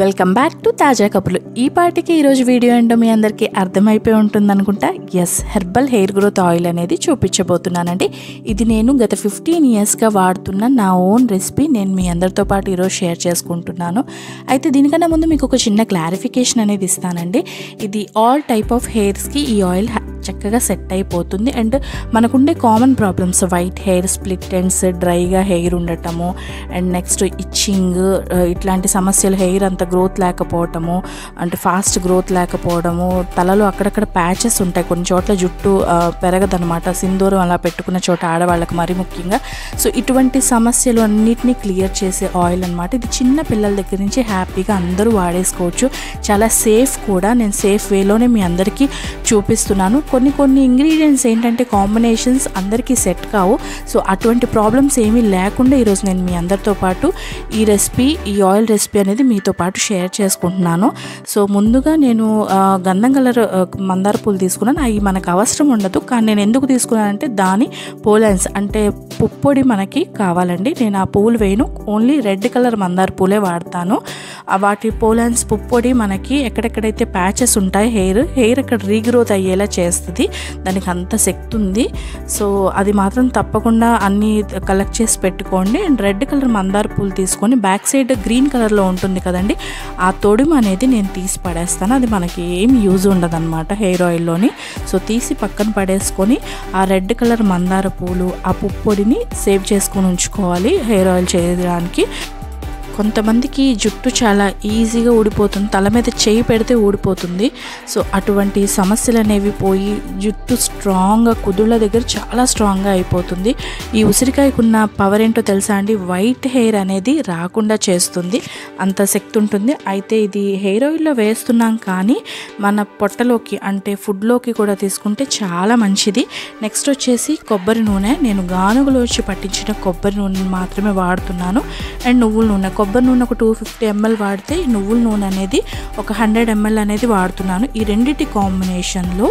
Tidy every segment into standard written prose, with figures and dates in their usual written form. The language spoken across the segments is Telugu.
వెల్కమ్ బ్యాక్ టు తాజా కబుర్లు. ఈ పాటికి ఈరోజు వీడియో ఏంటో మీ అందరికీ అర్థమైపోయి ఉంటుంది అనుకుంటా. Yes, herbal hair growth oil అనేది చూపించబోతున్నానండి. ఇది నేను గత 15 ఇయర్స్గా వాడుతున్న నా ఓన్ రెసిపీ. నేను మీ అందరితో పాటు ఈరోజు షేర్ చేసుకుంటున్నాను. అయితే దీనికన్నా ముందు మీకు ఒక చిన్న క్లారిఫికేషన్ అనేది ఇస్తానండి. ఇది ఆల్ టైప్ ఆఫ్ హెయిర్స్కి ఈ ఆయిల్ చక్కగా సెట్ అయిపోతుంది. అండ్ మనకుండే common problems white hair, split ends, డ్రైగా హెయిర్ ఉండటము, అండ్ నెక్స్ట్ ఇచ్చింగ్, ఇట్లాంటి సమస్యలు, హెయిర్ అంత గ్రోత్ లేకపోవటము, అంటే ఫాస్ట్ గ్రోత్ లేకపోవడము, తలలో అక్కడక్కడ ప్యాచెస్ ఉంటాయి, కొన్ని చోట్ల జుట్టు పెరగదనమాట, సింధూరం అలా పెట్టుకున్న చోట ఆడవాళ్ళకి మరీ ముఖ్యంగా. సో ఇటువంటి సమస్యలు అన్నిటినీ క్లియర్ చేసే ఆయిల్ అనమాట. ఇది చిన్న పిల్లల దగ్గర నుంచి హ్యాపీగా అందరూ వాడేసుకోవచ్చు. చాలా సేఫ్ కూడా. నేను సేఫ్ వేలోనే మీ అందరికీ చూపిస్తున్నాను. కొన్ని ఇంగ్రీడియంట్స్ ఏంటంటే కాంబినేషన్స్ అందరికీ సెట్ కావు. సో అటువంటి ప్రాబ్లమ్స్ ఏమీ లేకుండా ఈరోజు నేను మీ అందరితో పాటు ఈ ఆయిల్ రెసిపీ అనేది మీతో పాటు షేర్ చేసుకుంటున్నాను. సో ముందుగా నేను గంధం కలర్ మందార పూలు తీసుకున్నాను. అవి మనకు అవసరం ఉండదు, కానీ నేను ఎందుకు తీసుకున్నానంటే దాని పోలెన్స్ అంటే పుప్పొడి మనకి కావాలండి. నేను ఆ పూలు వేయను, ఓన్లీ రెడ్ కలర్ మందార పూలే వాడతాను. వాటి పోలెన్స్ పుప్పొడి మనకి ఎక్కడెక్కడైతే ప్యాచెస్ ఉంటాయి హెయిర్ అక్కడ రీగ్రోత్ అయ్యేలా చేస్తుంది. దానికి అంత శక్తి ఉంది. సో అది మాత్రం తప్పకుండా అన్నీ కలెక్ట్ చేసి పెట్టుకోండి. అండ్ రెడ్ కలర్ మందార పూలు తీసుకొని బ్యాక్ సైడ్ గ్రీన్ కలర్లో ఉంటుంది కదండి, ఆ తొడిమ అనేది నేను తీసి పడేస్తాను. అది మనకి ఏం యూజ్ ఉండదు అనమాట హెయిర్ ఆయిల్లోని. సో తీసి పక్కన పడేసుకొని ఆ రెడ్ కలర్ మందార పూలు, ఆ పుప్పొడిని సేవ్ చేసుకొని ఉంచుకోవాలి హెయిర్ ఆయిల్ చేయడానికి. కొంతమందికి జుట్టు చాలా ఈజీగా ఊడిపోతుంది, తల మీద చేయి పెడితే ఊడిపోతుంది. సో అటువంటి సమస్యలు అనేవి పోయి జుట్టు స్ట్రాంగ్గా, కుదుళ్ళ దగ్గర చాలా స్ట్రాంగ్గా అయిపోతుంది. ఈ ఉసిరికాయకున్న పవర్ ఏంటో తెలుసా అండి? వైట్ హెయిర్ అనేది రాకుండా చేస్తుంది, అంత శక్తి ఉంటుంది. అయితే ఇది హెయిర్ ఆయిల్లో వేస్తున్నాం, కానీ మన పొట్టలోకి అంటే ఫుడ్లోకి కూడా తీసుకుంటే చాలా మంచిది. నెక్స్ట్ వచ్చేసి కొబ్బరి నూనె. నేను గానుగలోంచి పట్టించిన కొబ్బరి నూనె మాత్రమే వాడుతున్నాను. అండ్ నువ్వుల నూనె, కొబ్బరి నూనె ఒక 250 ml వాడితే నువ్వుల నూనె అనేది ఒక 100 ml అనేది వాడుతున్నాను. ఈ రెండింటి కాంబినేషన్లో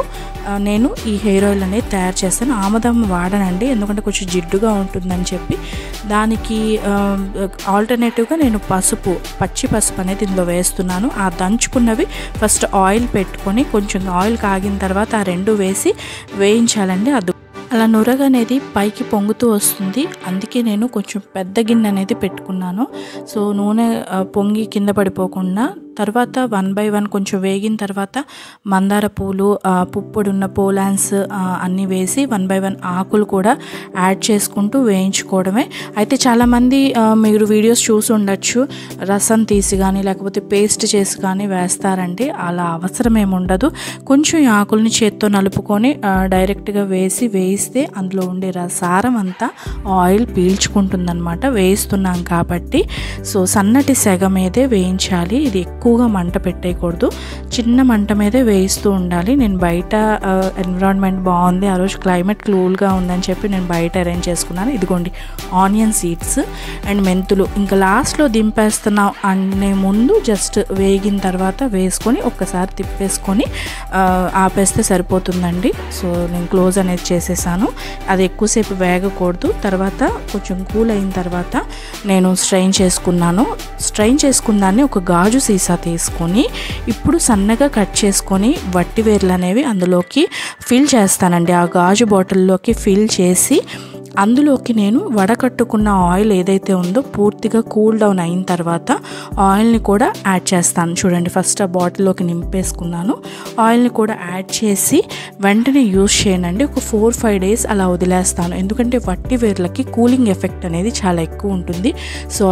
నేను ఈ హెయిర్ ఆయిల్ అనేది తయారు చేస్తాను. ఆముదం వాడనండి, ఎందుకంటే కొంచెం జిడ్డుగా ఉంటుందని చెప్పి. దానికి ఆల్టర్నేటివ్గా నేను పచ్చి పసుపు అనేది ఇందులో వేస్తున్నాను. ఆ దంచుకున్నవి ఫస్ట్ ఆయిల్ పెట్టుకొని కొంచెం ఆయిల్ కాగిన తర్వాత ఆ రెండు వేసి వేయించాలండి. అలా నురగ అనేది పైకి పొంగుతూ వస్తుంది. అందుకే నేను కొంచెం పెద్ద గిన్నె అనేది పెట్టుకున్నాను. సో నూనె పొంగి కింద పడిపోకుండా. తర్వాత 1 by 1 కొంచెం వేగిన తర్వాత మందార పూలు, పుప్పొడి ఉన్న పోలాన్స్ అన్నీ వేసి 1 by 1 ఆకులు కూడా యాడ్ చేసుకుంటూ వేయించుకోవడమే. అయితే చాలామంది మీరు వీడియోస్ చూసి ఉండొచ్చు, రసం తీసి కానీ లేకపోతే పేస్ట్ చేసి కానీ వేస్తారండి. అలా అవసరం ఏమి ఉండదు. కొంచెం ఈ ఆకుల్ని చేత్తో నలుపుకొని డైరెక్ట్గా వేయిస్తే అందులో ఉండే సారం అంతా ఆయిల్ పీల్చుకుంటుందన్నమాట, వేయిస్తున్నాం కాబట్టి. సో సన్నటి సెగ మీదే వేయించాలి. ఇది ఎక్కువగా మంట పెట్టేయకూడదు, చిన్న మంట మీదే వేయిస్తూ ఉండాలి. నేను బయట ఎన్విరాన్మెంట్ బాగుంది, ఆ రోజు క్లైమేట్ కూల్గా ఉందని చెప్పి నేను బయట అరేంజ్ చేసుకున్నాను. ఇదిగోండి ఆనియన్ సీడ్స్ అండ్ మెంతులు. ఇంకా లాస్ట్లో దింపేస్తున్నాం అనే ముందు జస్ట్ వేగిన తర్వాత వేసుకొని ఒక్కసారి తిప్పేసుకొని ఆపేస్తే సరిపోతుందండి. సో నేను క్లోజ్ అనేది చేసేసాను. అది ఎక్కువసేపు వేగకూడదు. తర్వాత కొంచెం కూల్ అయిన తర్వాత నేను స్ట్రెయిన్ చేసుకున్నాను. స్ట్రెయిన్ చేసుకున్న దాన్ని ఒక గాజు సీసా తీసుకొని ఇప్పుడు సన్నగా కట్ చేసుకొని వట్టి వేర్లు అనేవి అందులోకి ఫిల్ చేస్తానండి. ఆ గాజు బాటిల్లోకి ఫిల్ చేసి అందులోకి నేను వడకట్టుకున్న ఆయిల్ ఏదైతే ఉందో పూర్తిగా కూల్ డౌన్ అయిన తర్వాత ఆయిల్ని కూడా యాడ్ చేస్తాను. చూడండి, ఫస్ట్ ఆ బాటిల్లోకి నింపేసుకున్నాను. ఆయిల్ని కూడా యాడ్ చేసి వెంటనే యూజ్ చేయనండి. ఒక 4-5 days అలా వదిలేస్తాను, ఎందుకంటే వట్టి వేర్లకి కూలింగ్ ఎఫెక్ట్ అనేది చాలా ఎక్కువ ఉంటుంది. సో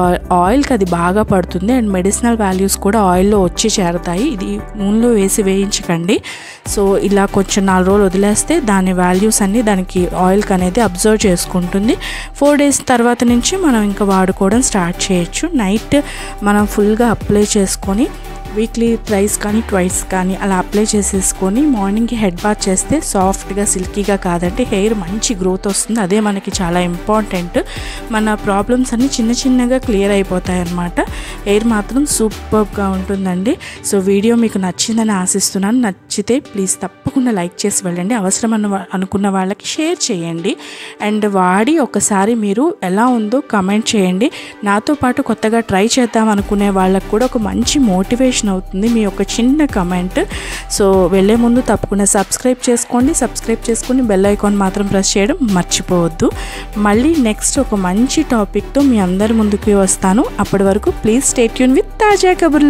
ఆయిల్కి అది బాగా పడుతుంది. అండ్ మెడిసినల్ వాల్యూస్ కూడా ఆయిల్లో వచ్చి చేరతాయి. ఇది నూనెలో వేసి వేయించకండి. సో ఇలా కొంచెం 4 రోజులు వదిలేస్తే దాని వాల్యూస్ అన్నీ దానికి ఆయిల్కి అనేది అబ్జర్వ్ చేసుకుంటుంది. 4 days తర్వాత నుంచి మనం ఇంకా వాడుకోవడం స్టార్ట్ చేయొచ్చు. నైట్ మనం ఫుల్గా అప్లై చేసుకొని వీక్లీ థ్రైస్ కానీ ట్వైస్ కానీ అలా అప్లై చేసేసుకొని మార్నింగ్కి హెడ్ బాత్ చేస్తే సాఫ్ట్గా సిల్కీగా కాదంటే హెయిర్ మంచి గ్రోత్ వస్తుంది. అదే మనకి చాలా ఇంపార్టెంట్. మన ప్రాబ్లమ్స్ అన్నీ చిన్న చిన్నగా క్లియర్ అయిపోతాయి అన్నమాట. హెయిర్ మాత్రం సూపర్గా ఉంటుందండి. సో వీడియో మీకు నచ్చిందని ఆశిస్తున్నాను. నచ్చితే ప్లీజ్ తప్పకుండా లైక్ చేసి వెళ్ళండి. అవసరం అనుకున్న వాళ్ళకి షేర్ చేయండి. అండ్ వాడి ఒకసారి మీరు ఎలా ఉందో కమెంట్ చేయండి. నాతో పాటు కొత్తగా ట్రై చేద్దాం అనుకునే వాళ్ళకు కూడా ఒక మంచి మోటివేషన్ అవుతుంది మీ ఒక చిన్న కమెంట్. సో వెళ్ళే ముందు తప్పకుండా సబ్స్క్రైబ్ చేసుకొని బెల్ ఐకాన్ మాత్రం ప్రెస్ చేయడం మర్చిపోవద్దు. మళ్ళీ నెక్స్ట్ ఒక మంచి టాపిక్తో మీ అందరి ముందుకు వస్తాను. అప్పటి వరకు ప్లీజ్ స్టే ట్యూన్ విత్ తాజా కబుర్లు.